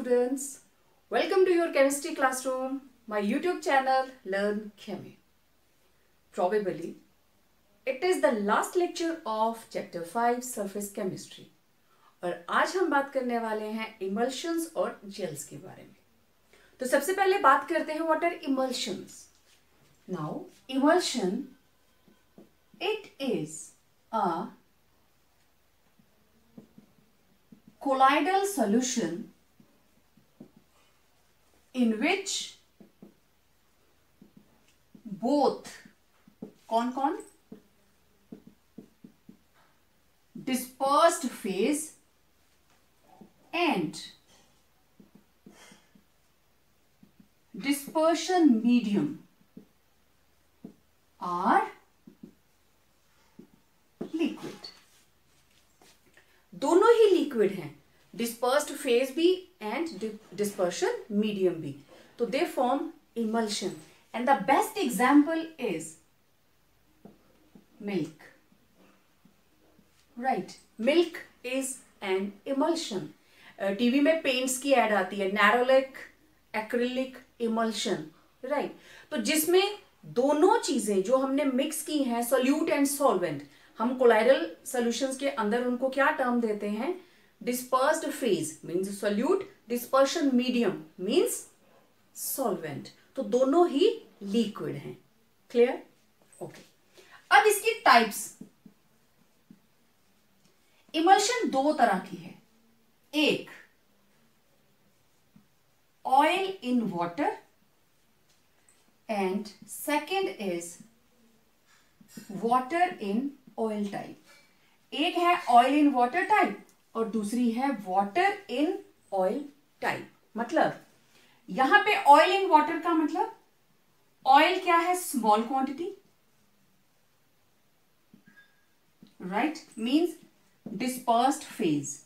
students, welcome to your chemistry classroom, my YouTube channel Learn Chemi. Probably it is the last lecture of chapter 5 surface chemistry और आज हम बात करने वाले हैं emulsions और gels के बारे में। तो सबसे पहले बात करते हैं what are emulsions. Now emulsion, it is a colloidal solution in which both कौन dispersed phase and dispersion medium are liquid. दोनों ही लिक्विड हैं, डिस्पर्स्ड फेज भी एंड डिस्पर्शन मीडियम भी, तो they form emulsion and the best example is milk. Right, milk is an emulsion. TV में paints की add आती है, नैरोलिक एक्रिलिक इमल्शन. राइट, तो जिसमें दोनों चीजें जो हमने मिक्स की हैं, सोल्यूट एंड सॉल्वेंट, हम कोलाइडल सॉल्यूशंस के अंदर उनको क्या टर्म देते हैं? Dispersed phase means solute, dispersion medium means solvent. तो दोनों ही लिक्विड हैं. क्लियर? ओके. अब इसकी टाइप्स. इमल्शन दो तरह की है. एक oil in water and second is water in oil type. एक है ऑयल इन वाटर टाइप और दूसरी है वाटर इन ऑयल टाइप. मतलब यहां पे ऑयल इन वाटर का मतलब ऑयल क्या है? Small quantity. Right, means dispersed phase,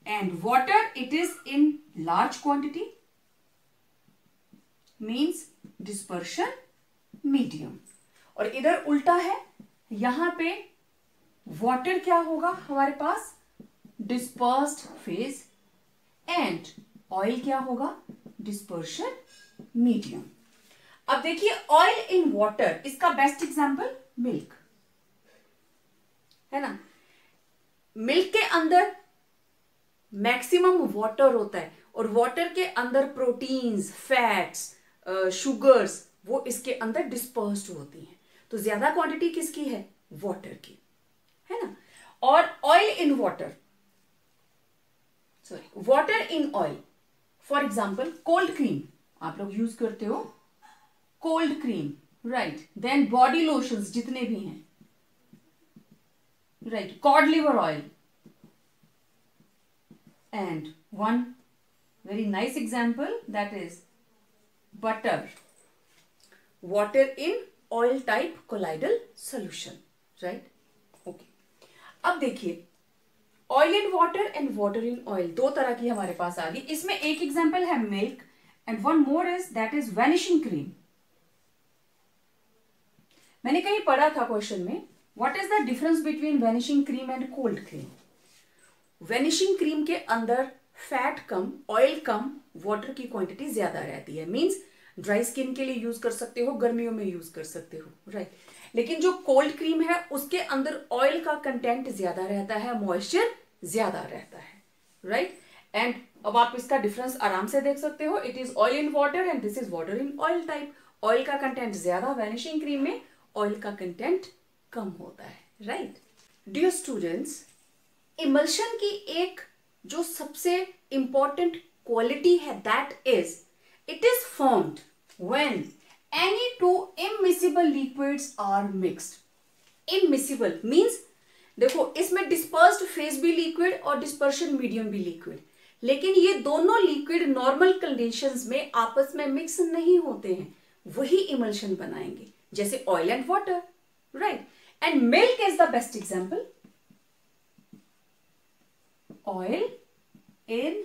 and water it is in large quantity means dispersion medium. और इधर उल्टा है, यहां पे वाटर क्या होगा हमारे पास? डिस्पर्स्ड फेज, एंड ऑयल क्या होगा? Dispersion medium. अब देखिए ऑयल इन वाटर, इसका बेस्ट एग्जांपल मिल्क है ना. मिल्क के अंदर मैक्सिमम वाटर होता है और वाटर के अंदर प्रोटीन्स, फैट्स, शुगर्स वो इसके अंदर डिस्पर्स्ड होती हैं. तो ज्यादा क्वांटिटी किसकी है? वाटर की, है ना. और oil in water, sorry water in oil. For example cold cream आप लोग यूज करते हो, cold cream. Right, then body lotions जितने भी हैं. Right, cod liver oil. And one very nice example, that is butter, water in oil type colloidal solution. Right? Okay. अब देखिए oil in water and water in oil दो तरह की हमारे पास आ गई. इसमें एक एग्जांपल है milk and one more is that is vanishing cream. मैंने कहीं पढ़ा था क्वेश्चन में, what is the difference between vanishing cream and cold cream. Vanishing cream के अंदर फैट कम, ऑयल कम, वाटर की क्वांटिटी ज्यादा रहती है. मींस ड्राई स्किन के लिए यूज कर सकते हो, गर्मियों में यूज कर सकते हो. राइट, लेकिन जो कोल्ड क्रीम है उसके अंदर ऑयल का कंटेंट ज्यादा रहता है, मॉइस्चर ज्यादा रहता है. राइट, एंड अब आप इसका डिफरेंस आराम से देख सकते हो. It is oil in water and this is water in oil type. Oil का कंटेंट ज्यादा, वैनिशिंग क्रीम में ऑयल का कंटेंट कम होता है. राइट डियर स्टूडेंट्स, इमल्शन की एक जो सबसे इंपॉर्टेंट क्वालिटी है that is it is formed when any two immiscible liquids are mixed. Immiscible means देखो इसमें डिस्पर्स्ड फेज भी लिक्विड और डिस्पर्शन मीडियम भी लिक्विड, लेकिन ये दोनों लिक्विड नॉर्मल कंडीशंस में आपस में मिक्स नहीं होते हैं, वही इमल्शन बनाएंगे, जैसे oil and water. Right, and milk is the best example. Oil in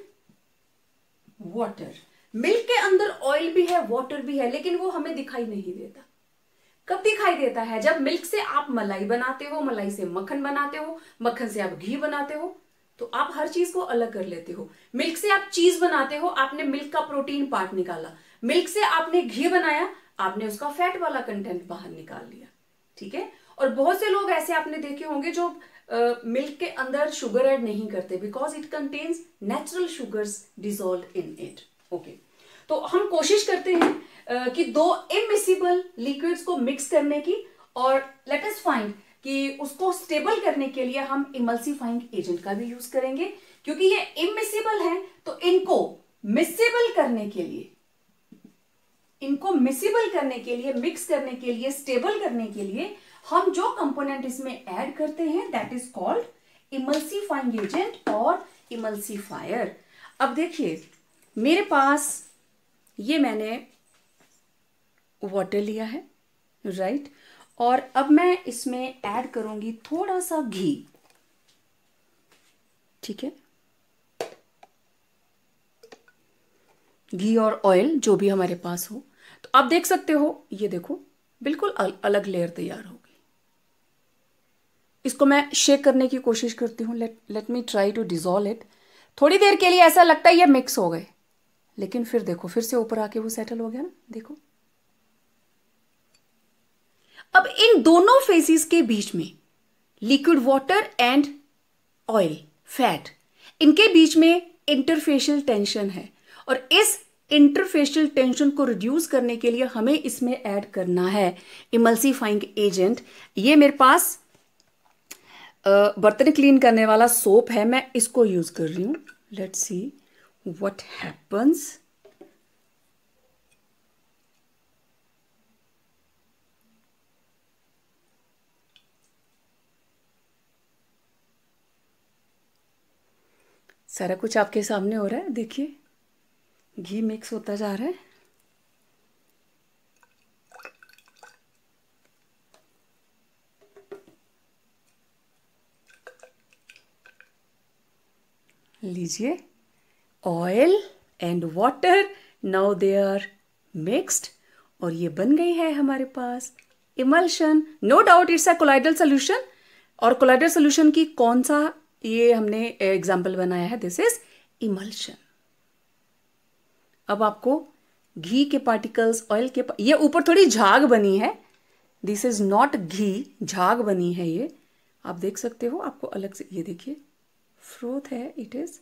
water, milk के अंदर ऑयल भी है, वाटर भी है, लेकिन वो हमें दिखाई नहीं देता. कब दिखाई देता है? जब मिल्क से आप मलाई बनाते हो, मलाई से मक्खन बनाते हो, मक्खन से आप घी बनाते हो, तो आप हर चीज को अलग कर लेते हो। मिल्क से आप चीज बनाते हो, आपने मिल्क का प्रोटीन पार्ट निकाला। मिल्क से आपने घी बनाया, आपने उसका फैट वाला कंटेंट बाहर निकाल लिया। ठीक है। और बहुत से लोग ऐसे आपने देखे होंगे जो मिल्क के अंदर शुगर ऐड नहीं करते, because it contains natural sugars dissolve in it. Okay, तो हम कोशिश करते हैं कि दो इमिसिबल लिक्विड्स को मिक्स करने की, और लेट अस फाइंड कि उसको स्टेबल करने के लिए हम इमल्सिफाइंग एजेंट का भी यूज करेंगे। क्योंकि ये इमिसिबल है तो इनको मिसिबल करने के लिए, मिक्स करने के लिए, स्टेबल करने के लिए हम जो कंपोनेंट इसमें ऐड करते हैं that is called emulsifying agent और इमल्सिफायर। अब देखिए मेरे पास ये मैंने वाटर लिया है, राइट, और अब मैं इसमें ऐड करूंगी थोड़ा सा घी। ठीक है, घी और ऑयल जो भी हमारे पास हो। तो आप देख सकते हो, ये देखो बिल्कुल अलग लेयर तैयार होगी। इसको मैं शेक करने की कोशिश करती हूँ। Let me try to dissolve it. थोड़ी देर के लिए ऐसा लगता है ये मिक्स हो गए, लेकिन फिर देखो फिर से ऊपर आके वो सेटल हो गया ना, देखो। अब इन दोनों फेजेस के बीच में liquid water and oil fat, इनके बीच में इंटरफेशियल टेंशन है, और इस इंटरफेशियल टेंशन को रिड्यूस करने के लिए हमें इसमें ऐड करना है इमल्सिफाइंग एजेंट। ये मेरे पास बर्तन क्लीन करने वाला सोप है, मैं इसको यूज कर रही हूं। Let's see what happens. सारा कुछ आपके सामने हो रहा है, देखिए घी मिक्स होता जा रहा है। लीजिए, oil and water now they are mixed, और ये बन गई है हमारे पास emulsion. No doubt it's a colloidal solution, और कोलाइडल सोल्यूशन की कौन सा ये हमने एग्जाम्पल बनाया है, दिस इज इमल्शन। अब आपको घी के पार्टिकल्स, ऑयल के ये ऊपर थोड़ी झाग बनी है, दिस इज नॉट घी, झाग बनी है ये, आप देख सकते हो। आपको अलग से ये देखिए फ्रोथ है, it is,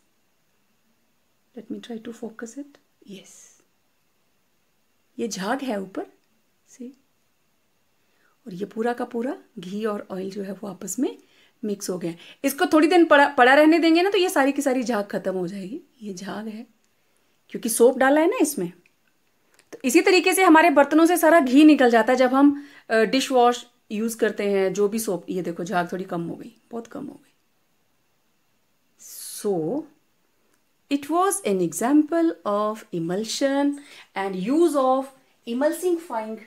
let me try to focus it, yes, ये झाग है ऊपर सी, और ये पूरा का पूरा घी और ऑयल जो है वो आपस में मिक्स हो गया। इसको थोड़ी देर पड़ा रहने देंगे ना तो ये सारी की सारी झाग खत्म हो जाएगी। ये झाग है क्योंकि सोप डाला है ना इसमें। तो इसी तरीके से हमारे बर्तनों से सारा घी निकल जाता है जब हम डिश वॉश यूज करते हैं, जो भी सोप। ये देखो झाग थोड़ी कम हो गई, बहुत कम हो गई। सो it was an example of emulsion and use of emulsifying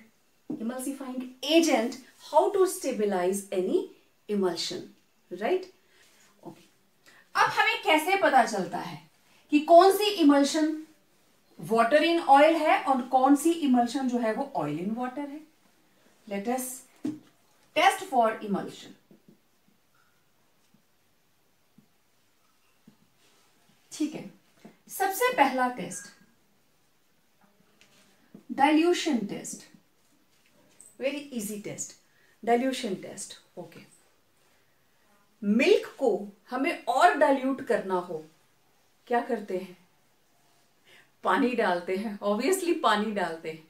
agent, how to stabilize any emulsion, right? Okay. अब हमें कैसे पता चलता है कि कौन सी emulsion water in oil है और कौन सी emulsion जो है वो oil in water है? Let us test for emulsion. ठीक है, सबसे पहला test dilution test, very easy test, dilution test. Okay, milk को हमें और डाइल्यूट करना हो, क्या करते हैं? पानी डालते हैं, ऑब्वियसली पानी डालते हैं।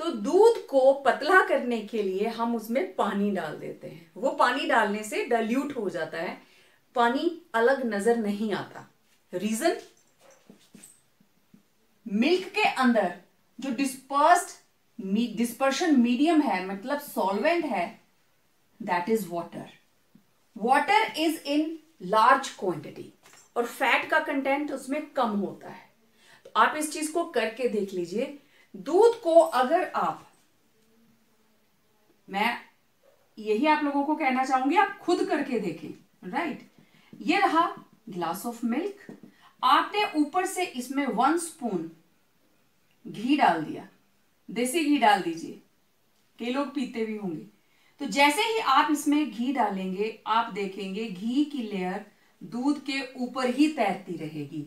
तो दूध को पतला करने के लिए हम उसमें पानी डाल देते हैं। वो पानी डालने से डाइल्यूट हो जाता है, पानी अलग नजर नहीं आता। रीजन, मिल्क के अंदर जो डिस्पर्शन मीडियम है, मतलब सॉल्वेंट है, that is water. Water is in large quantity और फैट का कंटेंट उसमें कम होता है। तो आप इस चीज को करके देख लीजिए। दूध को अगर आप, मैं यही आप लोगों को कहना चाहूंगी, आप खुद करके देखें, राइट। ये रहा ग्लास ऑफ मिल्क, आपने ऊपर से इसमें 1 स्पून घी डाल दिया, देसी घी डाल दीजिए, कई लोग पीते भी होंगे। तो जैसे ही आप इसमें घी डालेंगे आप देखेंगे घी की लेयर दूध के ऊपर ही तैरती रहेगी,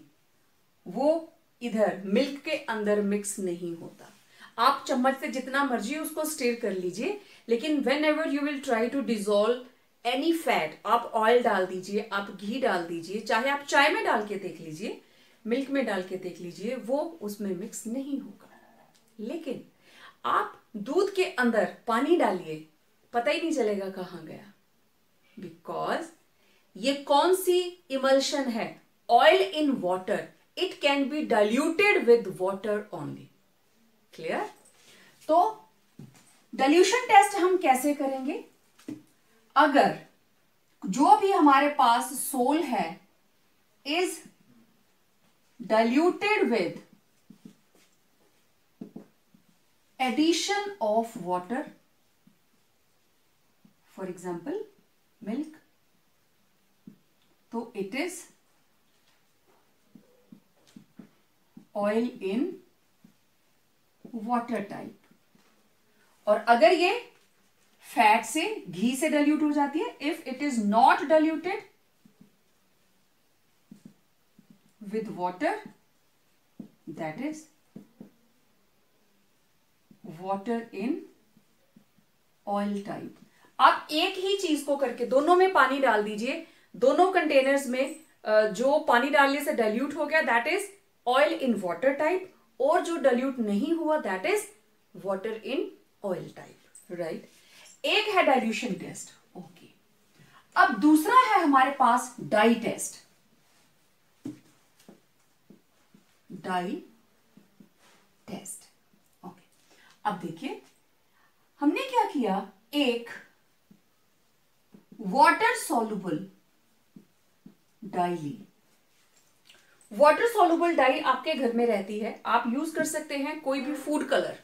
वो इधर मिल्क के अंदर मिक्स नहीं होता। आप चम्मच से जितना मर्जी उसको स्टिर कर लीजिए, लेकिन whenever you will try to dissolve any fat, आप ऑयल डाल दीजिए, आप घी डाल दीजिए, चाहे आप चाय में डाल के देख लीजिए, मिल्क में डाल के देख लीजिए, वो उसमें मिक्स नहीं होगा। लेकिन आप दूध के अंदर पानी डालिए, पता ही नहीं चलेगा कहां गया, बिकॉज ये कौन सी इमल्शन है? Oil in water, it can be diluted with water only. Clear? तो डाइल्यूशन टेस्ट हम कैसे करेंगे? अगर जो भी हमारे पास सोल है is diluted with addition of water, for example milk, तो it is oil in water type. और अगर ये फैट से, घी से डाइल्यूट हो जाती है, if it is not diluted with water, that is water in oil type. आप एक ही चीज को करके दोनों में पानी डाल दीजिए, दोनों कंटेनर्स में जो पानी डालने से डाइल्यूट हो गया that is oil in water type, और जो डाइल्यूट नहीं हुआ that is water in oil type. Right? एक है डाइल्यूशन टेस्ट। ओके, अब दूसरा है हमारे पास dye test. Dye test. Okay, अब देखिए हमने क्या किया, एक वाटर सॉल्युबल डाई ली। वाटर सॉल्युबल डाई आपके घर में रहती है, आप यूज कर सकते हैं कोई भी फूड कलर।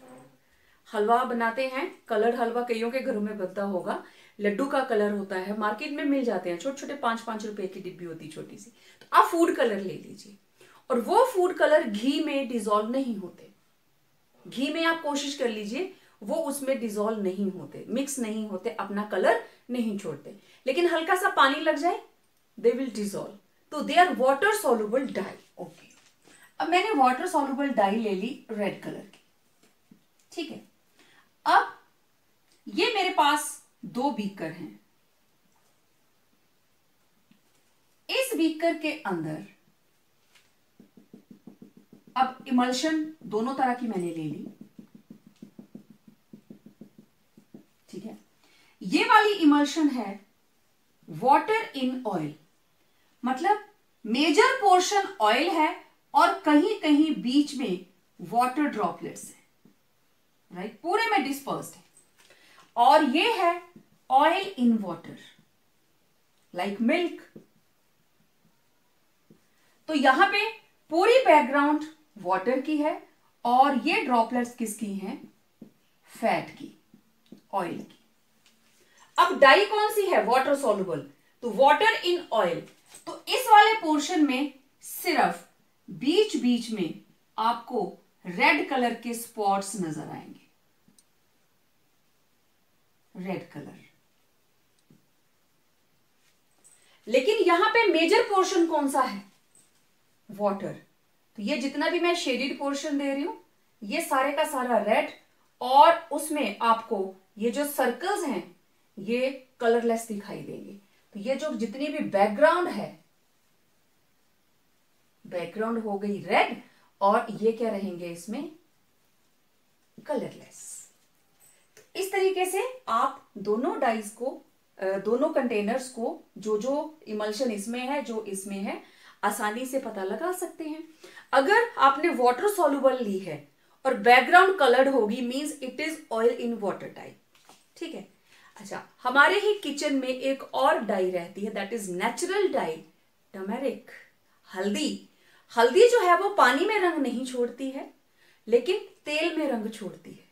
हलवा बनाते हैं, कलर हलवा कईयों के घरों में बनता होगा, लड्डू का कलर होता है, मार्केट में मिल जाते हैं, छोटे छोटे 5-5 रुपए की डिब्बी होती छोटी सी, तो आप फूड कलर ले लीजिए। और वो फूड कलर घी में डिजोल्व नहीं होते, घी में आप कोशिश कर लीजिए, वो उसमें डिजोल्व नहीं होते, मिक्स नहीं होते, अपना कलर नहीं छोड़ते, लेकिन हल्का सा पानी लग जाए दे विल डिजोल्व, तो they are water soluble dye. Okay, अब मैंने वाटर सॉल्युबल डाई ले ली रेड कलर की। ठीक है, अब ये मेरे पास 2 बीकर हैं। इस बीकर के अंदर अब इमल्शन दोनों तरह की मैंने ले ली। ठीक है, ये वाली इमल्शन है वाटर इन ऑयल, मतलब मेजर पोर्शन ऑयल है और कहीं कहीं बीच में वाटर ड्रॉपलेट्स है। राइट, पूरे में डिस्पर्स्ड है। और ये है oil in water like milk. तो यहां पे पूरी बैकग्राउंड वाटर की है और ये ड्रॉपलेट्स किसकी हैं? फैट की, ऑयल की। अब डाई कौन सी है? वाटर सॉल्युबल, तो वाटर इन ऑयल। तो इस वाले पोर्शन में सिर्फ बीच बीच में आपको रेड कलर के स्पॉट्स नजर आएंगे, रेड कलर। लेकिन यहां पे मेजर पोर्शन कौन सा है? वाटर। तो ये जितना भी मैं शेडेड पोर्शन दे रही हूं ये सारे का सारा रेड, और उसमें आपको ये जो सर्कल्स हैं ये कलरलेस दिखाई देंगे। तो ये जो जितनी भी बैकग्राउंड है, बैकग्राउंड हो गई रेड, और ये क्या रहेंगे इसमें? कलरलेस। इस तरीके से आप दोनों डाइस को, दोनों कंटेनर्स को, जो जो इमल्शन इसमें है जो इसमें है, आसानी से पता लगा सकते हैं। अगर आपने वाटर सॉल्युबल ली है और बैकग्राउंड कलर्ड होगी, means it is oil in water type. ठीक है, अच्छा, हमारे ही किचन में एक और डाई रहती है, that is natural die, turmeric, हल्दी। हल्दी जो है वो पानी में रंग नहीं छोड़ती है, लेकिन तेल में रंग छोड़ती है।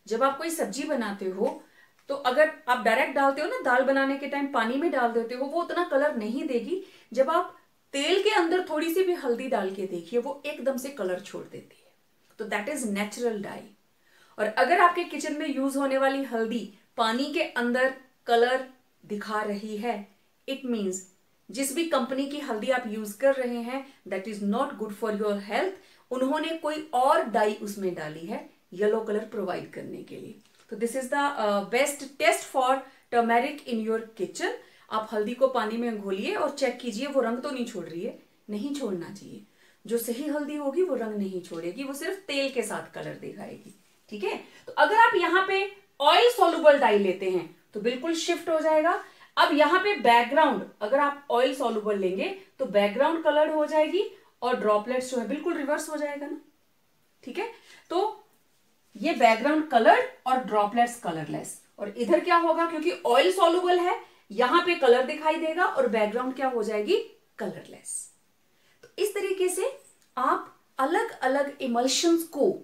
जब आप कोई सब्जी बनाते हो तो अगर आप डायरेक्ट डालते हो ना, दाल बनाने के टाइम पानी में डाल देते हो, वो उतना कलर नहीं देगी। जब आप तेल के अंदर थोड़ी सी भी हल्दी डाल के देखिए, वो एकदम से कलर छोड़ देती है। तो दैट इज नेचुरल डाई। और अगर आपके किचन में यूज होने वाली हल्दी पानी के अंदर कलर दिखा रही है, इट मीन्स जिस भी कंपनी की हल्दी आप यूज कर रहे हैं that is not good for your health, उन्होंने कोई और डाई उसमें डाली है येलो कलर प्रोवाइड करने के लिए। तो this is the best test for turmeric in your kitchen. आप हल्दी को पानी में घोलिए और चेक कीजिए वो रंग तो नहीं छोड़ रही है, नहीं छोड़ना चाहिए। जो सही हल्दी होगी वो रंग नहीं छोड़ेगी, वो सिर्फ तेल के साथ कलर दिखाएगी, ठीक है। तो अगर आप यहाँ पे ऑयल सॉल्युबल डाई लेते हैं तो बिल्कुल शिफ्ट हो जाएगा। अब यहाँ पे बैकग्राउंड अगर आप ऑयल सॉल्युबल लेंगे तो बैकग्राउंड कलर्ड हो जाएगी और ड्रॉपलेट्स जो है बिल्कुल रिवर्स हो जाएगा ना, ठीक है। तो ये बैकग्राउंड कलर्ड और ड्रॉपलेट्स कलरलेस, और इधर क्या होगा, क्योंकि ऑयल सॉल्युबल है यहां पे कलर दिखाई देगा और बैकग्राउंड क्या हो जाएगी, कलरलेस। तो इस तरीके से आप अलग अलग इमल्शंस को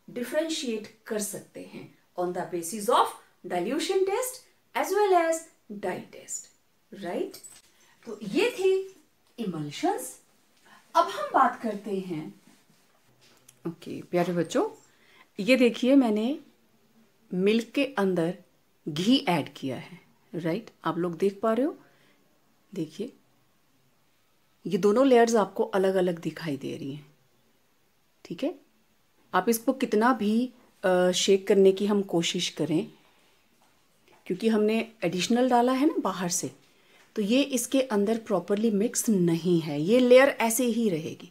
डिफरेंशिएट कर सकते हैं on the basis of dilution test as well as dye test, right. तो ये थी इमल्शंस। अब हम बात करते हैं, ओके प्यारे बच्चों, ये देखिए मैंने मिल्क के अंदर घी ऐड किया है, राइट। आप लोग देख पा रहे हो, देखिए ये दोनों लेयर्स आपको अलग अलग दिखाई दे रही हैं, ठीक है। आप इसको कितना भी शेक करने की हम कोशिश करें, क्योंकि हमने एडिशनल डाला है ना बाहर से, तो ये इसके अंदर प्रॉपरली मिक्स नहीं है, ये लेयर ऐसे ही रहेगी।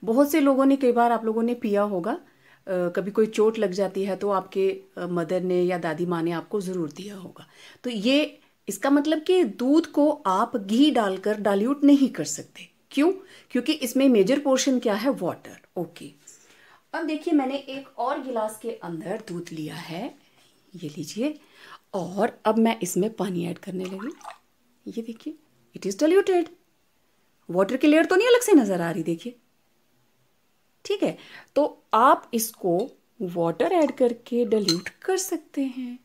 बहुत से लोगों ने, कई बार आप लोगों ने पिया होगा, कभी कोई चोट लग जाती है तो आपके मदर ने या दादी माँ ने आपको ज़रूर दिया होगा। तो ये इसका मतलब कि दूध को आप घी डालकर डाइल्यूट नहीं कर सकते, क्यों, क्योंकि इसमें मेजर पोर्शन क्या है, वाटर, ओके। अब देखिए मैंने एक और गिलास के अंदर दूध लिया है, ये लीजिए, और अब मैं इसमें पानी ऐड करने लगी। ये देखिए इट इज़ डाइल्यूटेड, वाटर की लेयर तो नहीं अलग से नज़र आ रही, देखिए, ठीक है। तो आप इसको वाटर ऐड करके डाइल्यूट कर सकते हैं।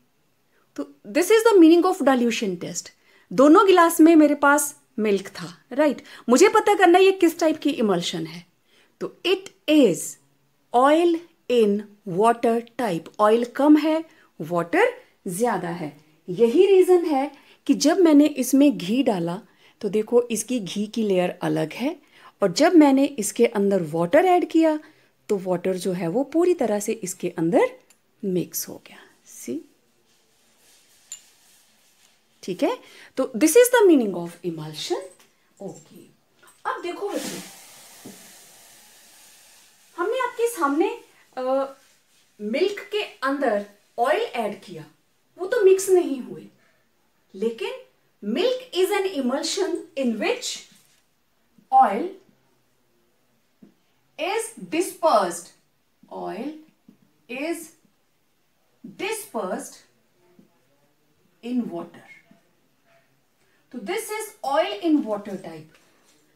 तो this is the meaning of dilution test. दोनों गिलास में मेरे पास मिल्क था, राइट। मुझे पता करना ये किस टाइप की इमल्शन है, तो it is oil in water type. Oil कम है, वाटर ज्यादा है। यही रीजन है कि जब मैंने इसमें घी डाला तो देखो इसकी घी की लेयर अलग है, और जब मैंने इसके अंदर वाटर ऐड किया तो वाटर जो है वो पूरी तरह से इसके अंदर मिक्स हो गया, सी, ठीक है। तो this is the meaning of emulsion, okay. अब देखो बच्चों, हमने आपके सामने मिल्क के अंदर ऑयल ऐड किया, वो तो मिक्स नहीं हुए, लेकिन milk is an emulsion in which oil is dispersed, oil is dispersed in water. तो this is oil in water type.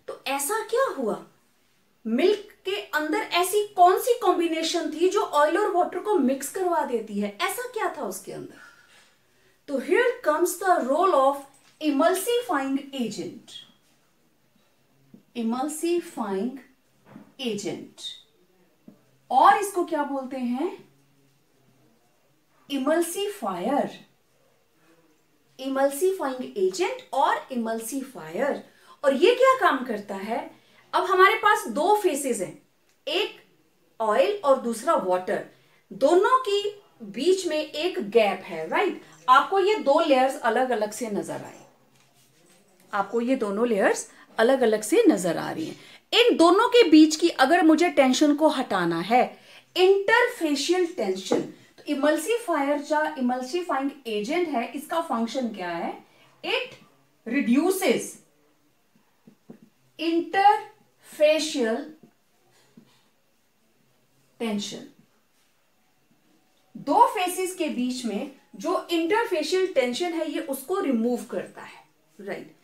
तो ऐसा क्या हुआ, मिल्क के अंदर ऐसी कौन सी कॉम्बिनेशन थी जो ऑयल और वाटर को मिक्स करवा देती है, ऐसा क्या था उसके अंदर। तो here comes the role of emulsifying agent. emulsifying agent, और इसको क्या बोलते हैं, इमल्सीफायर, इमल्सीफाइंग एजेंट और इमल्सीफायर। और ये क्या काम करता है, अब हमारे पास दो फेसेस हैं, एक ऑयल और दूसरा वाटर, दोनों की बीच में एक गैप है, राइट। आपको ये दो लेयर्स अलग अलग से नजर आए, आपको ये दोनों लेयर्स अलग अलग से नजर आ रही हैं। इन दोनों के बीच की अगर मुझे टेंशन को हटाना है, इंटरफेशियल टेंशन, तो इमल्सीफायर जो इमल्सीफाइंग एजेंट है इसका फंक्शन क्या है, इट रिड्यूसेस इंटरफेशियल टेंशन। दो फेसेस के बीच में जो इंटरफेशियल टेंशन है ये उसको रिमूव करता है, राइट।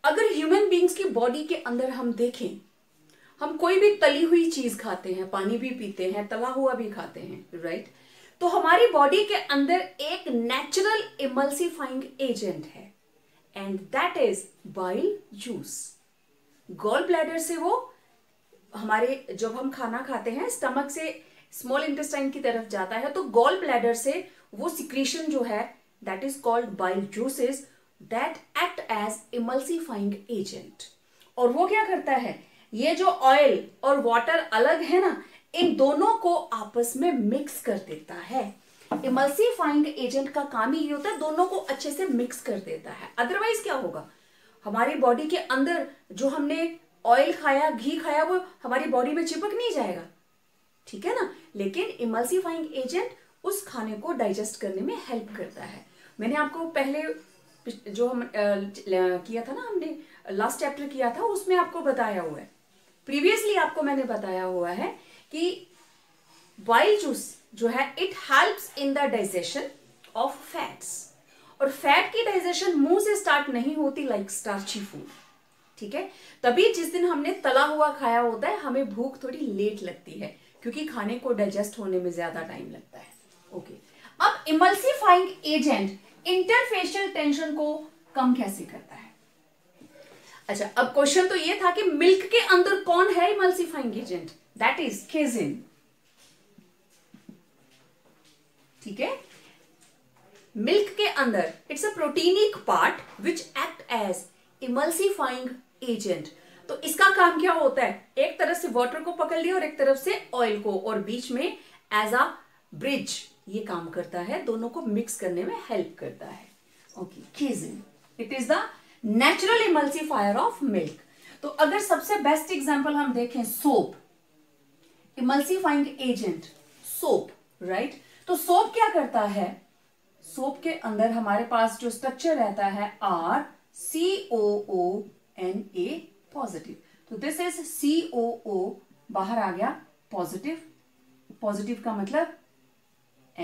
अगर ह्यूमन बींग्स की बॉडी के अंदर हम देखें, हम कोई भी तली हुई चीज खाते हैं, पानी भी पीते हैं, तला हुआ भी खाते हैं, राइट। तो हमारी बॉडी के अंदर एक नेचुरल इमल्सीफाइंग एजेंट है and that is bile juice. Gall bladder से वो हमारे, जब हम खाना खाते हैं स्टमक से स्मॉल इंटेस्टाइन की तरफ जाता है, तो गॉल ब्लैडर से वो सिक्रीशन जो है that is called bile juices, that act as emulsifying agent. और वो क्या करता है, ये जो ऑयल और वाटर अलग है ना, इन दोनों को आपस में मिक्स कर देता है। इमल्सिफाइंग एजेंट का काम ही ये होता है, दोनों को अच्छे से मिक्स कर देता है। अदरवाइज क्या होगा, हमारी बॉडी के अंदर जो हमने ऑयल खाया, घी खाया, वो हमारी बॉडी में चिपक नहीं जाएगा, ठीक है ना। लेकिन इमल्सिफाइंग एजेंट उस खाने को डाइजेस्ट करने में हेल्प करता है। मैंने आपको पहले जो हम किया था ना, हमने लास्ट चैप्टर किया था, उसमें आपको बताया हुआ है, प्रीवियसली आपको मैंने बताया हुआ है कि वाइल्ड जूस जो है it helps in the digestion of fats. और फैट की डाइजेशन मुंह से स्टार्ट नहीं होती लाइक स्टार्ची फूड, ठीक है। तभी जिस दिन हमने तला हुआ खाया होता है हमें भूख थोड़ी लेट लगती है, क्योंकि खाने को डाइजेस्ट होने में ज्यादा टाइम लगता है। ओके, अब इमल्सिफाइंग एजेंट इंटरफेशियल टेंशन को कम कैसे करता है? अच्छा, अब क्वेश्चन तो ये था कि मिल्क के अंदर कौन है emulsifying agent? That is casein, ठीक है। मिल्क के अंदर it's a proteinic part which act as emulsifying agent. तो इसका काम क्या होता है, एक तरफ से वाटर को पकड़ लिया और एक तरफ से ऑयल को, और बीच में एज अ ब्रिज ये काम करता है, दोनों को मिक्स करने में हेल्प करता है। Okay, casein it is the natural emulsifier of milk. तो अगर सबसे बेस्ट एग्जांपल हम देखें, soap, emulsifying agent soap, right. तो सोप क्या करता है, सोप के अंदर हमारे पास जो स्ट्रक्चर रहता है RCOONA पॉजिटिव, तो दिस इज COO, बाहर आ गया पॉजिटिव, पॉजिटिव का मतलब Na,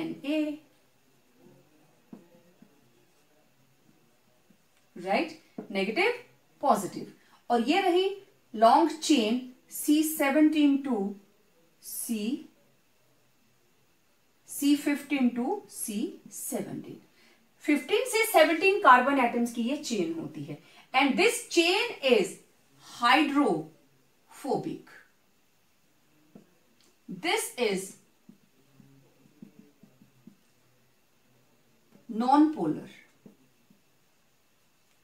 राइट, नेगेटिव पॉजिटिव। और ये रही long chain C17 to C15 to C17, 15 से 17 कार्बन एटम्स की ये चेन होती है, and this chain is hydrophobic. This is non-polar,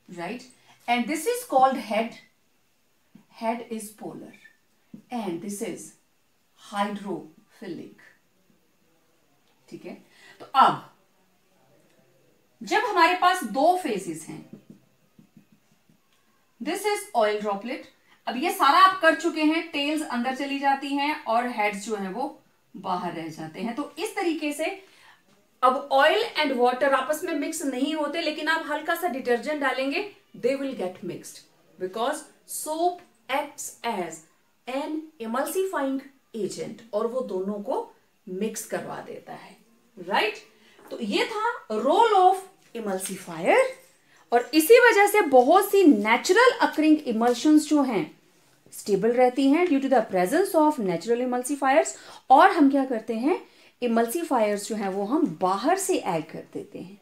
right, and this is called head is polar, and this is hydrophilic, ठीक है। तो अब जब हमारे पास दो फेजेस हैं, दिस इज ऑयल ड्रॉपलेट, अब ये सारा आप कर चुके हैं, टेल्स अंदर चली जाती हैं और हेड्स जो है वो बाहर रह जाते हैं। तो इस तरीके से अब ऑयल एंड वाटर आपस में मिक्स नहीं होते, लेकिन आप हल्का सा डिटर्जेंट डालेंगे, they will get mixed, because soap acts as an emulsifying agent, और वो दोनों को मिक्स करवा देता है, राइट। तो ये था रोल ऑफ इमल्सिफायर, और इसी वजह से बहुत सी नेचुरल अकरिंग इमल्शंस जो हैं स्टेबल रहती हैं due to the presence of natural emulsifiers. और हम क्या करते हैं, इमल्सिफायर्स जो हैं वो हम बाहर से ऐड कर देते हैं,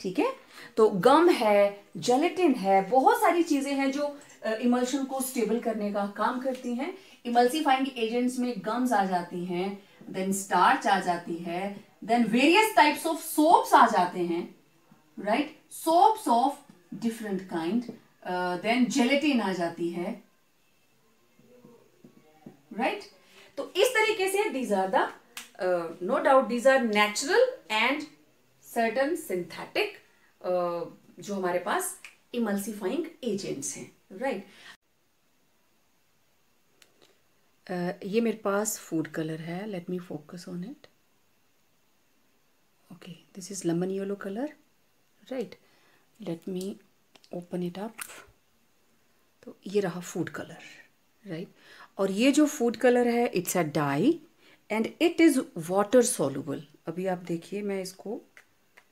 ठीक है। तो गम है, जेलेटिन है, बहुत सारी चीजें हैं जो इमल्शन को स्टेबल करने का काम करती हैं। इमल्सिफाइंग एजेंट्स में गम्स आ जाती हैं, देन स्टार्च आ जाती है, then various types of soaps आ जाते हैं, right, soaps of different kind, then gelatin आ जाती है, राइट। तो इस तरीके से these are the no doubt these are natural and certain synthetic जो हमारे पास इमल्सिफाइंग एजेंट्स हैं, राइट। ये मेरे पास फूड कलर है, let me focus on it. Okay, this is lemon yellow colour, right, let me open it up. तो ये रहा फूड कलर, राइट। और ये जो फूड कलर है it's a dye and it is water soluble. अभी आप देखिए, मैं इसको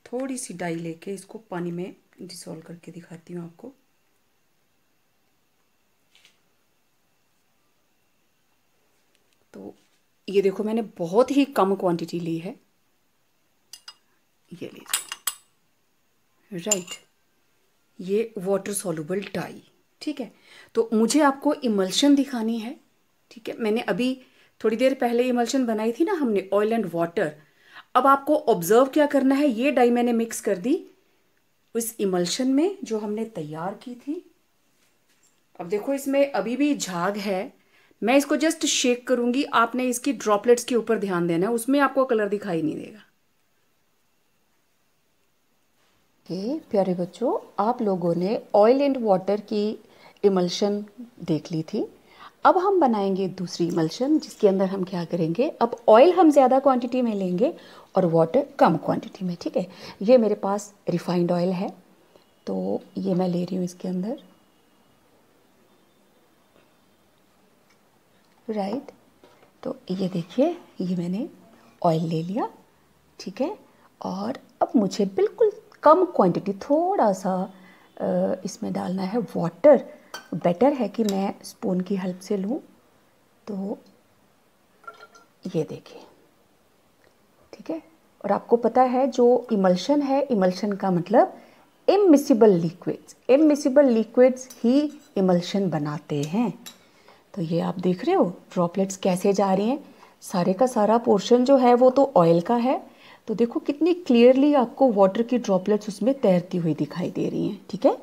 थोड़ी सी डाई लेके इसको पानी में डिसॉल्व करके दिखाती हूँ आपको। तो ये देखो, मैंने बहुत ही कम क्वांटिटी ली है, ये लीजिए, राइट, ये वाटर सॉल्युबल डाई, ठीक है। तो मुझे आपको इमल्शन दिखानी है, ठीक है। मैंने अभी थोड़ी देर पहले इमल्शन बनाई थी ना हमने, ऑयल एंड वाटर। अब आपको ऑब्जर्व क्या करना है, ये डाई मैंने मिक्स कर दी, उस इमल्शन में जो हमने तैयार की थी। अब देखो इसमें अभी भी झाग है, मैं इसको जस्ट शेक करूंगी, आपने इसकी ड्रॉपलेट्स के ऊपर ध्यान देना है, उसमें आपको कलर दिखाई नहीं देगा। प्यारे बच्चों, आप लोगों ने ऑयल एंड वाटर की इमल्शन देख ली थी। अब हम बनाएंगे दूसरी इमल्शन, जिसके अंदर हम क्या करेंगे, अब ऑयल हम ज़्यादा क्वांटिटी में लेंगे और वाटर कम क्वांटिटी में। ठीक है, ये मेरे पास रिफाइंड ऑयल है, तो ये मैं ले रही हूँ इसके अंदर। राइट, तो ये देखिए, ये मैंने ऑयल ले लिया। ठीक है, और अब मुझे बिल्कुल कम क्वांटिटी, थोड़ा सा इसमें डालना है वाटर। बेटर है कि मैं स्पून की हेल्प से लूँ। तो ये देखिए, ठीक है। और आपको पता है जो इमल्शन है, इमल्शन का मतलब इममिसिबल लिक्विड्स, इममिसिबल लिक्विड्स ही इमल्शन बनाते हैं। तो ये आप देख रहे हो ड्रॉपलेट्स कैसे जा रही हैं, सारे का सारा पोर्शन जो है वो तो ऑयल का है। तो देखो कितनी क्लियरली आपको वाटर की ड्रॉपलेट्स उसमें तैरती हुई दिखाई दे रही हैं। ठीक है,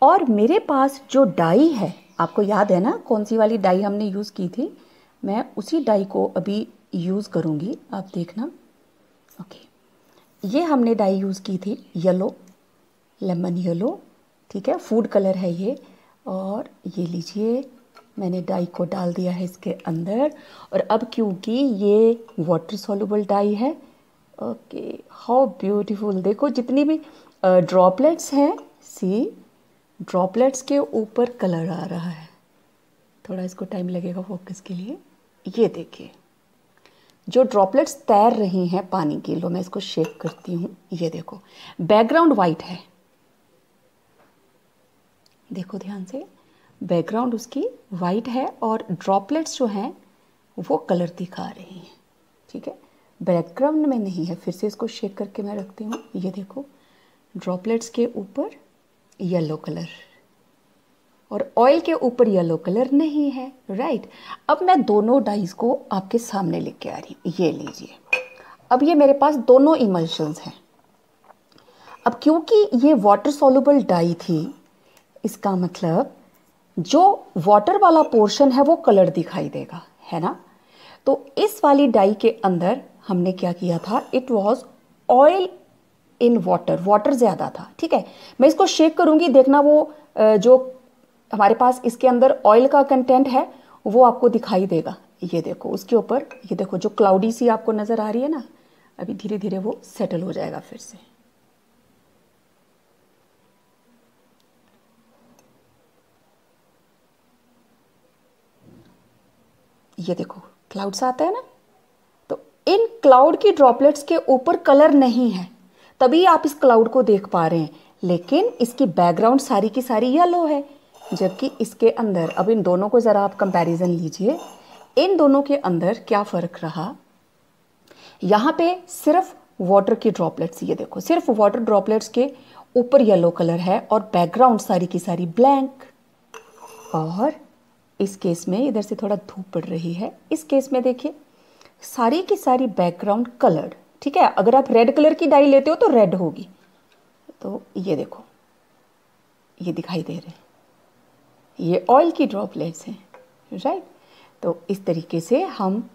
और मेरे पास जो डाई है, आपको याद है ना कौन सी वाली डाई हमने यूज़ की थी, मैं उसी डाई को अभी यूज़ करूँगी, आप देखना। ओके, ये हमने डाई यूज़ की थी येलो, लेमन येलो। ठीक है, फूड कलर है ये। और ये लीजिए, मैंने डाई को डाल दिया है इसके अंदर। और अब क्योंकि ये वाटर सॉल्युबल डाई है, ओके, हाउ ब्यूटीफुल, देखो जितनी भी ड्रॉपलेट्स हैं, सी ड्रॉपलेट्स के ऊपर कलर आ रहा है। थोड़ा इसको टाइम लगेगा फोकस के लिए। ये देखिए जो ड्रॉपलेट्स तैर रही हैं पानी की, लो मैं इसको शेक करती हूँ। ये देखो बैकग्राउंड वाइट है, देखो ध्यान से, बैकग्राउंड उसकी वाइट है और ड्रॉपलेट्स जो हैं वो कलर दिखा रही हैं। ठीक है, बैकग्राउंड में नहीं है। फिर से इसको शेक करके मैं रखती हूँ। ये देखो ड्रॉपलेट्स के ऊपर येलो कलर और ऑयल के ऊपर येलो कलर नहीं है। राइट, अब मैं दोनों डाइज को आपके सामने लेके आ रही हूँ। ये लीजिए, अब ये मेरे पास दोनों इमल्शंस हैं। अब क्योंकि ये वाटर सॉल्युबल डाई थी, इसका मतलब जो वाटर वाला पोर्शन है वो कलर दिखाई देगा, है ना। तो इस वाली डाई के अंदर हमने क्या किया था, it was oil in water, water ज़्यादा था। ठीक है, मैं इसको शेक करूंगी, देखना वो जो हमारे पास इसके अंदर ऑयल का कंटेंट है वो आपको दिखाई देगा। ये देखो उसके ऊपर, ये देखो जो क्लाउडी सी आपको नज़र आ रही है ना, अभी धीरे धीरे वो सेटल हो जाएगा फिर से। ये देखो क्लाउड्स आता है ना, तो इन क्लाउड की ड्रॉपलेट्स के ऊपर कलर नहीं है, तभी आप इस क्लाउड को देख पा रहे हैं, लेकिन इसकी बैकग्राउंड सारी की सारी येलो है, जबकि इसके अंदर, अब इन दोनों को ज़रा आप कंपैरिजन लीजिए, इन दोनों के अंदर क्या फ़र्क रहा। यहाँ पे सिर्फ वाटर की ड्रॉपलेट्स, ये देखो सिर्फ वाटर ड्रॉपलेट्स के ऊपर येलो कलर है और बैकग्राउंड सारी की सारी ब्लैंक। और इस केस में इधर से थोड़ा धूप पड़ रही है, इस केस में देखिए सारी की सारी बैकग्राउंड कलर्ड। ठीक है, अगर आप रेड कलर की डाई लेते हो तो रेड होगी। तो ये देखो ये दिखाई दे रहे हैं, ये ऑयल की ड्रॉपलेट्स हैं। राइट, तो इस तरीके से हम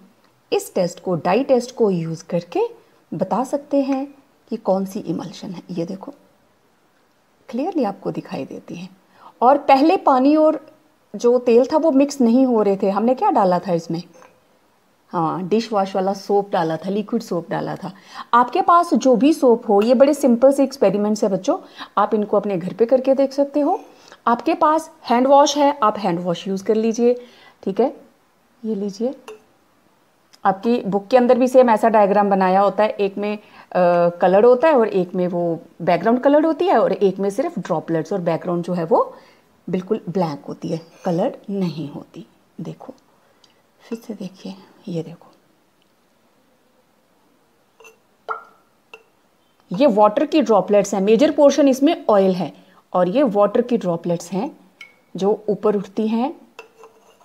इस टेस्ट को, डाई टेस्ट को यूज़ करके बता सकते हैं कि कौन सी इमल्शन है। ये देखो क्लियरली आपको दिखाई देती है। और पहले पानी और जो तेल था वो मिक्स नहीं हो रहे थे, हमने क्या डाला था इसमें, हाँ डिश वॉश वाला सोप डाला था, लिक्विड सोप डाला था। आपके पास जो भी सोप हो, ये बड़े सिंपल से एक्सपेरिमेंट्स है बच्चों, आप इनको अपने घर पे करके देख सकते हो। आपके पास हैंड वॉश है, आप हैंड वॉश यूज़ कर लीजिए। ठीक है, ये लीजिए, आपकी बुक के अंदर भी सेम ऐसा डायग्राम बनाया होता है, एक में कलर होता है और एक में वो बैकग्राउंड कलर होती है और एक में सिर्फ ड्रॉपलेट्स और बैकग्राउंड जो है वो बिल्कुल ब्लैंक होती है, कलर नहीं होती। देखो फिर से देखिए, ये देखो ये वाटर की ड्रॉपलेट्स हैं, मेजर पोर्शन इसमें ऑयल है और ये वाटर की ड्रॉपलेट्स हैं जो ऊपर उठती हैं,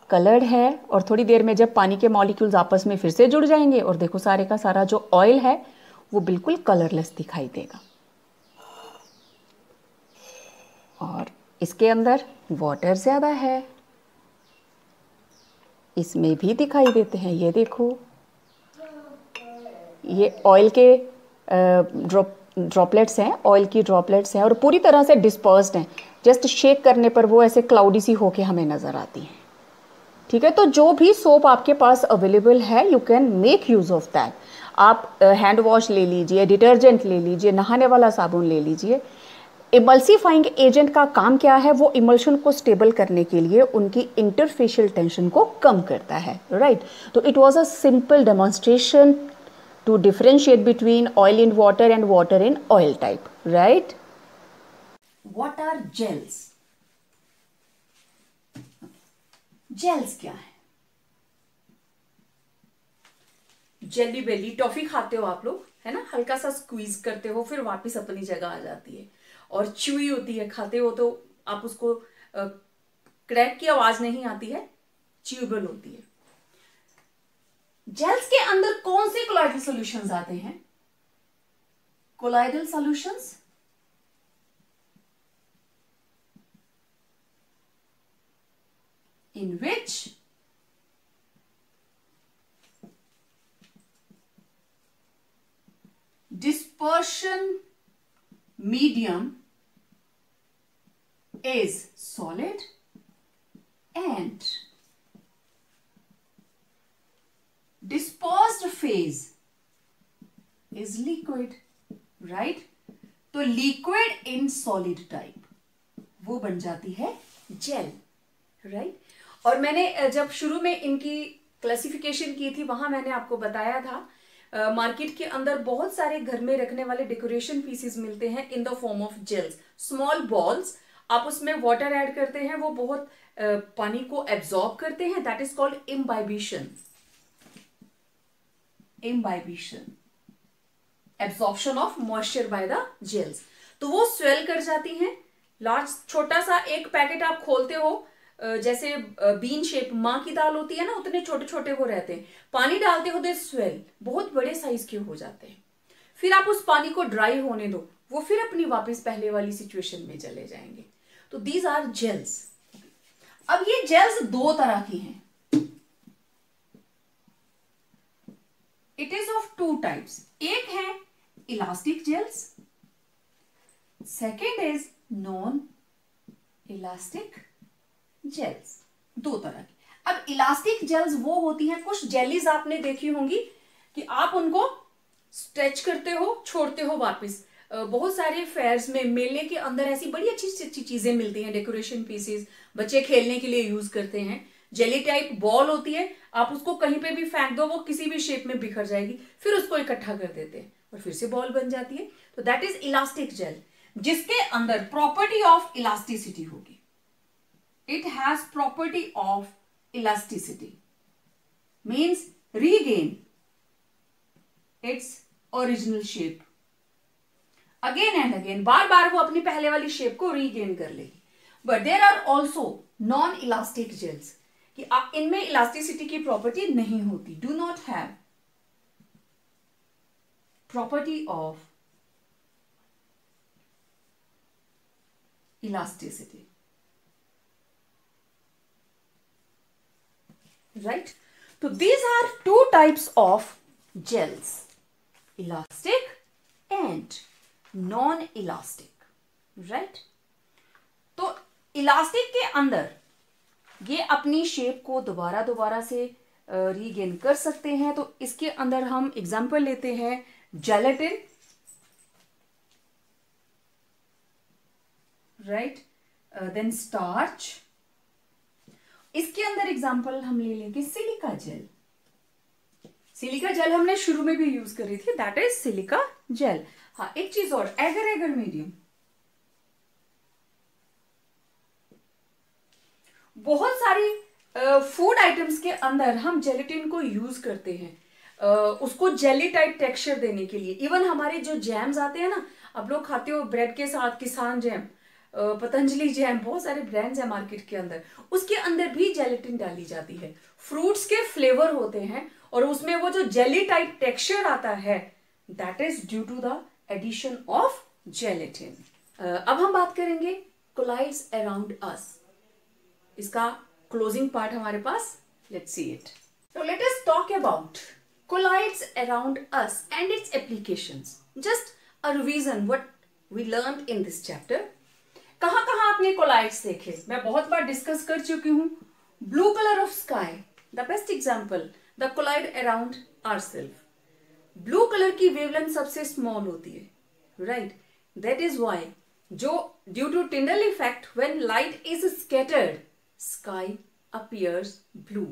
कलर्ड है। और थोड़ी देर में जब पानी के मॉलिक्यूल्स आपस में फिर से जुड़ जाएंगे और देखो सारे का सारा जो ऑयल है वो बिल्कुल कलरलेस दिखाई देगा। और इसके अंदर वाटर ज़्यादा है, इसमें भी दिखाई देते हैं। ये देखो, ये ऑयल के ड्रॉपलेट्स हैं, ऑयल की ड्रॉपलेट्स हैं और पूरी तरह से डिस्पर्स्ड हैं। जस्ट शेक करने पर वो ऐसे क्लाउडी सी होके हमें नज़र आती हैं। ठीक है, तो जो भी सोप आपके पास अवेलेबल है, you can make use of that. आप हैंड वॉश ले लीजिए, डिटर्जेंट ले लीजिए, नहाने वाला साबुन ले लीजिए। इमल्सीफाइंग एजेंट का काम क्या है? वो इमल्शन को स्टेबल करने के लिए उनकी इंटरफेशियल टेंशन को कम करता है, राइट? तो it was a simple demonstration to differentiate between oil in water and water in oil type, right? What are gels? Gels क्या है? जेली बेली टॉफी खाते हो आप लोग, है ना? हल्का सा स्क्वीज करते हो, फिर वापस अपनी जगह आ जाती है और च्यूई होती है, खाते हो तो आप उसको क्रैक की आवाज नहीं आती है, च्यूबल होती है। जेल्स के अंदर कौन से कोलाइडल सॉल्यूशंस आते हैं? Colloidal solutions in which dispersion medium is solid and dispersed phase is liquid, right? तो liquid in solid type वो बन जाती है जेल, राइट? और मैंने जब शुरू में इनकी क्लासिफिकेशन की थी, वहां मैंने आपको बताया था मार्केट के अंदर बहुत सारे घर में रखने वाले डेकोरेशन पीसेस मिलते हैं in the form of gels, small balls. आप उसमें वाटर ऐड करते हैं, वो बहुत पानी को एब्जॉर्ब करते हैं, that is called imbibition. Imbibition, absorption of moisture by the gels. तो वो स्वेल कर जाती हैं। लार्ज, छोटा सा एक पैकेट आप खोलते हो, जैसे बीन शेप माँ की दाल होती है ना, उतने छोटे छोटे वो रहते हैं। पानी डालते हो दे स्वेल, बहुत बड़े साइज के हो जाते हैं। फिर आप उस पानी को ड्राई होने दो, वो फिर अपनी वापस पहले वाली सिचुएशन में चले जाएंगे। तो दीज आर जेल्स। अब ये जेल्स दो तरह की हैं। It is of two types. एक है elastic gels, second is non elastic gels. दो तरह की। अब इलास्टिक जेल्स वो होती हैं, कुछ जेलीज आपने देखी होंगी कि आप उनको स्ट्रेच करते हो, छोड़ते हो वापस। बहुत सारे फेयर्स में, मेले के अंदर ऐसी बड़ी अच्छी अच्छी चीजें मिलती हैं, डेकोरेशन पीसेस, बच्चे खेलने के लिए यूज करते हैं। जेली टाइप बॉल होती है, आप उसको कहीं पे भी फेंक दो, वो किसी भी शेप में बिखर जाएगी, फिर उसको इकट्ठा कर देते हैं और फिर से बॉल बन जाती है। तो दैट इज इलास्टिक जेल, जिसके अंदर प्रॉपर्टी ऑफ इलास्टिसिटी होगी। It has property of elasticity, means regain its original shape again and again, बार बार वो अपनी पहले वाली शेप को रीगेन कर लेगी। But there are also non elastic gels, कि इनमें इलास्टिसिटी की प्रॉपर्टी नहीं होती, do not have property of elasticity, right? So these are two types of gels, elastic and non-elastic, right? तो इलास्टिक के अंदर ये अपनी शेप को दोबारा दोबारा से रीगेन कर सकते हैं। तो इसके अंदर हम एग्जांपल लेते हैं जेलेटिन, राइट, देन स्टार्च। इसके अंदर एग्जांपल हम ले लेंगे सिलिका जेल। सिलिका जेल हमने शुरू में भी यूज करी थी, दैट इज सिलिका जेल। हाँ, एक चीज और, एगर एगर मीडियम। बहुत सारी फूड आइटम्स के अंदर हम जेलेटिन को यूज करते हैं, उसको जेली टाइप टेक्सचर देने के लिए। इवन हमारे जो जैम्स आते हैं ना, आप लोग खाते हो ब्रेड के साथ, किसान जैम, पतंजलि जैम, बहुत सारे ब्रांड्स हैं मार्केट के अंदर, उसके अंदर भी जेलेटिन डाली जाती है। फ्रूट्स के फ्लेवर होते हैं और उसमें वो जो जेली टाइप टेक्सचर आता है, that is due to the addition of gelatin. अब हम बात करेंगे collides around us. इसका क्लोजिंग पार्ट हमारे पास, let's see it. So let us talk about collides around us and its applications. Just a revision what we learned in this chapter. कहाँ कहाँ आपने collides देखे? मैं बहुत बार डिस्कस कर चुकी हूँ. Blue color of sky, the best example, the collide around ourselves. Blue colour की वेवलेंथ सबसे स्मॉल होती है, राइट? दैट इज वाई जो due to Tyndall effect when light is scattered sky appears blue.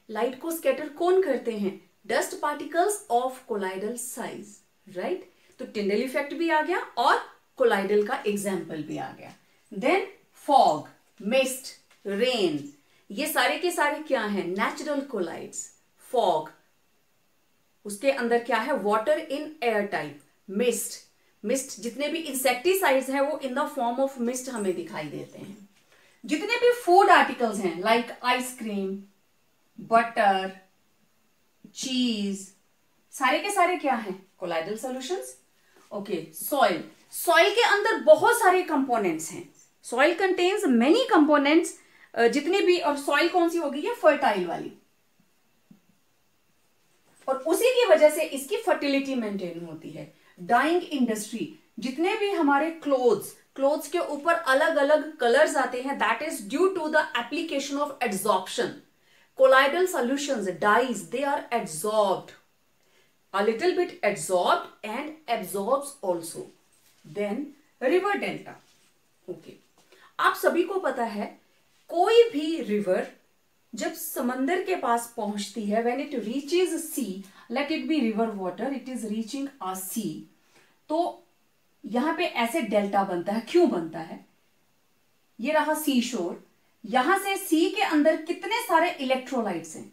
Light को scatter कौन करते हैं? Dust particles of colloidal size, right? तो टिंडल इफेक्ट भी आ गया और कोलाइडल का एग्जाम्पल भी आ गया. देन फॉग, मिस्ट, रेन, ये सारे के सारे क्या हैं? Natural collides. फॉग, उसके अंदर क्या है? Water in air type. Mist जितने भी इंसेक्टिसाइड्स हैं वो इन द फॉर्म ऑफ मिस्ट हमें दिखाई देते हैं. जितने भी फूड आर्टिकल्स हैं लाइक आइसक्रीम, बटर, चीज, सारे के सारे क्या हैं? Colloidal solutions. ओके, सॉइल के अंदर बहुत सारे कंपोनेंट्स हैं. Soil contains many components. जितने भी, और सॉइल कौन सी होगी? ये फर्टाइल वाली, और उसी की वजह से इसकी फर्टिलिटी मेंटेन होती है. डाइंग इंडस्ट्री, जितने भी हमारे क्लोथ्स के ऊपर अलग अलग कलर्स आते हैं, that is due to the application of adsorption. Colloidal solutions, dyes, they are adsorbed, a little bit adsorbed and absorbs also. Then river delta. Okay, आप सभी को पता है कोई भी रिवर जब समंदर के पास पहुंचती है, when it reaches sea, let it be river water, it is reaching a sea, तो यहां पे ऐसे डेल्टा बनता है. क्यों बनता है? ये रहा सी शोर. यहां से सी के अंदर कितने सारे इलेक्ट्रोलाइट्स हैं?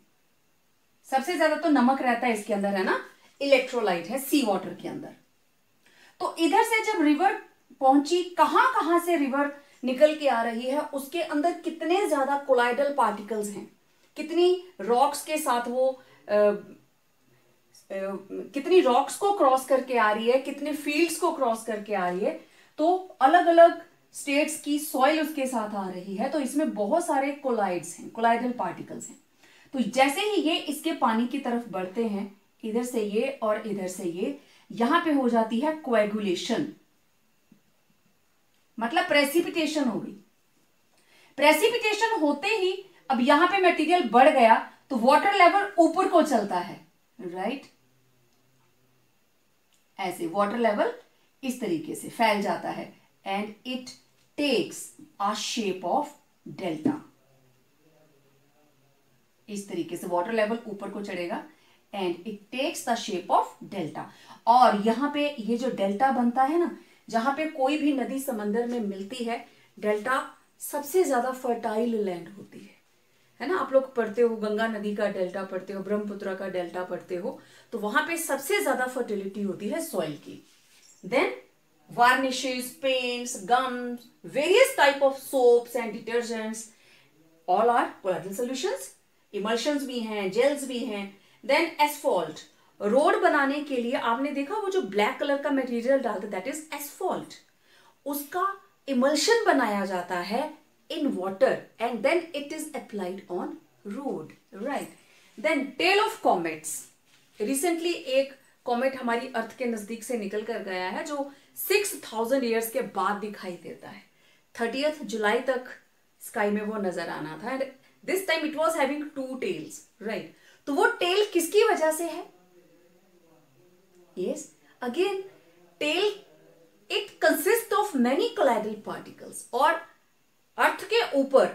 सबसे ज्यादा तो नमक रहता है इसके अंदर, है ना? इलेक्ट्रोलाइट है सी वाटर के अंदर. तो इधर से जब रिवर पहुंची, कहां कहां से रिवर निकल के आ रही है, उसके अंदर कितने ज्यादा कोलाइडल पार्टिकल्स हैं, कितनी रॉक्स के साथ वो कितनी रॉक्स को क्रॉस करके आ रही है, कितने फील्ड्स को क्रॉस करके आ रही है. तो अलग अलग स्टेट्स की सॉइल उसके साथ आ रही है, तो इसमें बहुत सारे कोलाइड्स हैं, कोलाइडल पार्टिकल्स हैं. तो जैसे ही ये इसके पानी की तरफ बढ़ते हैं, इधर से ये और इधर से ये, यहां पे हो जाती है कोएगुलेशन, मतलब प्रेसिपिटेशन हो गई. प्रेसिपिटेशन होते ही अब यहां पे मटेरियल बढ़ गया तो वाटर लेवल ऊपर को चलता है, राइट? ऐसे वाटर लेवल इस तरीके से फैल जाता है and it takes a shape of delta. इस तरीके से वाटर लेवल ऊपर को चढ़ेगा and it takes the shape of delta. और यहां पे ये जो डेल्टा बनता है ना, जहां पे कोई भी नदी समंदर में मिलती है, डेल्टा सबसे ज्यादा फर्टाइल लैंड होती है ना? आप लोग पढ़ते हो, गंगा नदी का डेल्टा पढ़ते हो, ब्रह्मपुत्र का डेल्टा पढ़ते हो, तो वहां पे सबसे ज्यादा फर्टिलिटी होती है सॉइल की. Then varnishes, paints, gums, various type of soaps and detergents, all are colloidal solutions. Emulsions भी हैं, जेल्स भी हैं. देन एसफॉल्ट, रोड बनाने के लिए आपने देखा वो जो ब्लैक कलर का मटेरियल डालते, दैट इज एसफॉल्ट. उसका इमल्शन बनाया जाता है in water and then it is applied on road, right? Then tail of comets. Recently एक कॉमेट हमारी अर्थ के नजदीक से निकल कर गया है जो 6000 ईयर्स के बाद दिखाई देता है. 30th जुलाई तक स्काई में वो नजर आना था and this time it was having 2 tails, right? तो वो टेल किसकी वजह से है? Yes, again tail it consist of many colloidal particles. और अर्थ के ऊपर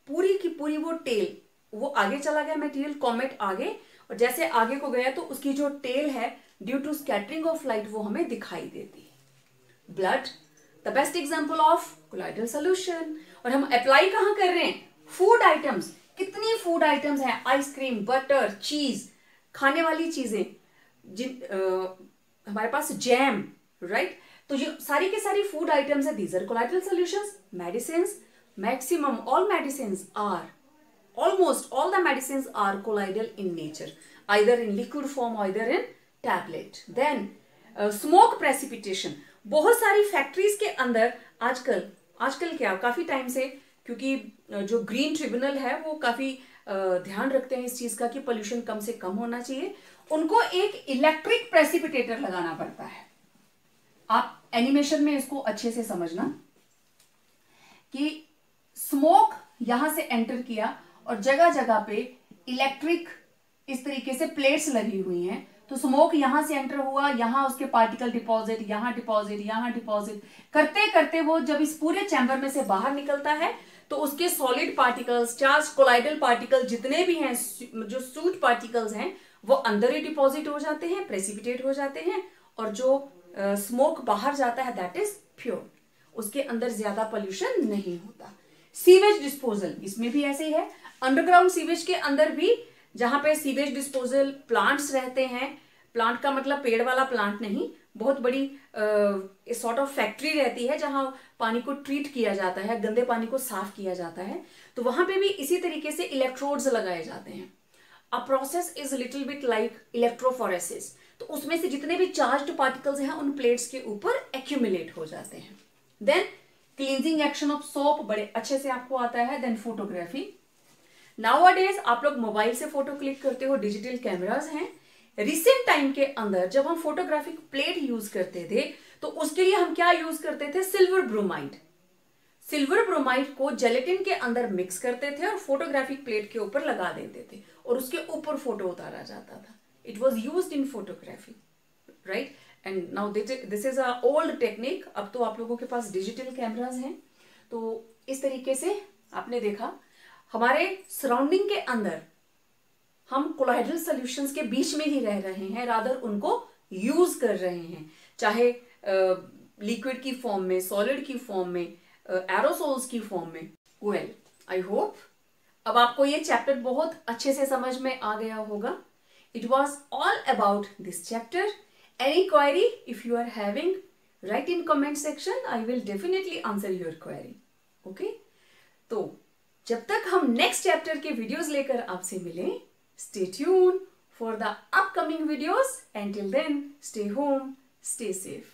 पूरी की पूरी वो टेल, वो आगे चला गया मटेरियल, कॉमेट आगे, और जैसे आगे को गया तो उसकी जो टेल है due to scattering of light वो हमें दिखाई देती है. Blood, the best example of colloidal solution. और हम अप्लाई कहां कर रहे हैं? Food items. कितनी फूड आइटम्स हैं? आइसक्रीम, बटर, चीज, खाने वाली चीजें, हमारे पास जैम, राइट? तो ये सारी के सारी फूड आइटम्स है, these are colloidal solutions. Medicines, maximum all medicines are, almost all the medicines are colloidal in nature, either in liquid form or either in tablet. Then smoke precipitation. बहुत सारी factories के अंदर आजकल आजकल क्या काफी time से, क्योंकि जो ग्रीन ट्रिब्यूनल है वो काफी ध्यान रखते हैं इस चीज का कि पोल्यूशन कम से कम होना चाहिए, उनको एक इलेक्ट्रिक प्रेसिपिटेटर लगाना पड़ता है। आप एनिमेशन में इसको अच्छे से समझना कि स्मोक यहां से एंटर किया और जगह जगह पे इलेक्ट्रिक इस तरीके से प्लेट्स लगी हुई हैं, तो स्मोक यहां से एंटर हुआ, यहां उसके पार्टिकल डिपॉजिट, यहां डिपॉजिट, यहां डिपॉजिट करते करते वो जब इस पूरे चैम्बर में से बाहर निकलता है तो उसके solid particles, charge colloidal particle जितने भी हैं, जो सूट पार्टिकल्स हैं, वो अंदर ही डिपॉजिट हो जाते हैं, प्रेसिपिटेट हो जाते हैं, और जो स्मोक बाहर जाता है दैट इज प्योर, उसके अंदर ज्यादा पोल्यूशन नहीं होता। सीवेज डिस्पोजल, इसमें भी ऐसे ही है। अंडरग्राउंड सीवेज के अंदर भी जहां पे सीवेज डिस्पोजल प्लांट्स रहते हैं, प्लांट का मतलब पेड़ वाला प्लांट नहीं, बहुत बड़ी सॉर्ट ऑफ फैक्ट्री रहती है जहां पानी को ट्रीट किया जाता है, गंदे पानी को साफ किया जाता है, तो वहां पे भी इसी तरीके से इलेक्ट्रोड्स लगाए जाते हैं। A process is little bit like electrophoresis, तो उसमें से जितने भी चार्ज्ड पार्टिकल्स हैं उन प्लेट्स के ऊपर एक्यूमुलेट हो जाते हैं। Then cleansing action of soap बड़े अच्छे से आपको आता है। देन फोटोग्राफी, नाउअडेज आप लोग मोबाइल से फोटो क्लिक करते हो, डिजिटल कैमरास हैं। रिसेंट टाइम के अंदर जब हम फोटोग्राफिक प्लेट यूज करते थे तो उसके लिए हम क्या यूज करते थे, सिल्वर ब्रोमाइड। सिल्वर ब्रोमाइड को जेलेटिन के अंदर मिक्स करते थे और फोटोग्राफिक प्लेट के ऊपर लगा देते थे और उसके ऊपर फोटो उतारा जाता था। It was used in photography, right. And now this is a old technique. अब तो आप लोगों के पास डिजिटल कैमरास हैं, तो इस तरीके से आपने देखा हमारे सराउंडिंग के अंदर हम कोलाइडल सॉल्यूशंस के बीच में ही रह रहे हैं, रादर उनको यूज कर रहे हैं, चाहे लिक्विड की फॉर्म में, सॉलिड की फॉर्म में, एरोसोल्स की फॉर्म में। वेल, आई होप अब आपको ये चैप्टर बहुत अच्छे से समझ में आ गया होगा। It was all about this chapter. Any query if you are having, right in comment section, I will definitely answer your query. Okay, तो जब तक हम नेक्स्ट चैप्टर के वीडियोस लेकर आपसे मिलें, stay tuned for the upcoming videos. Until then, stay home, stay safe.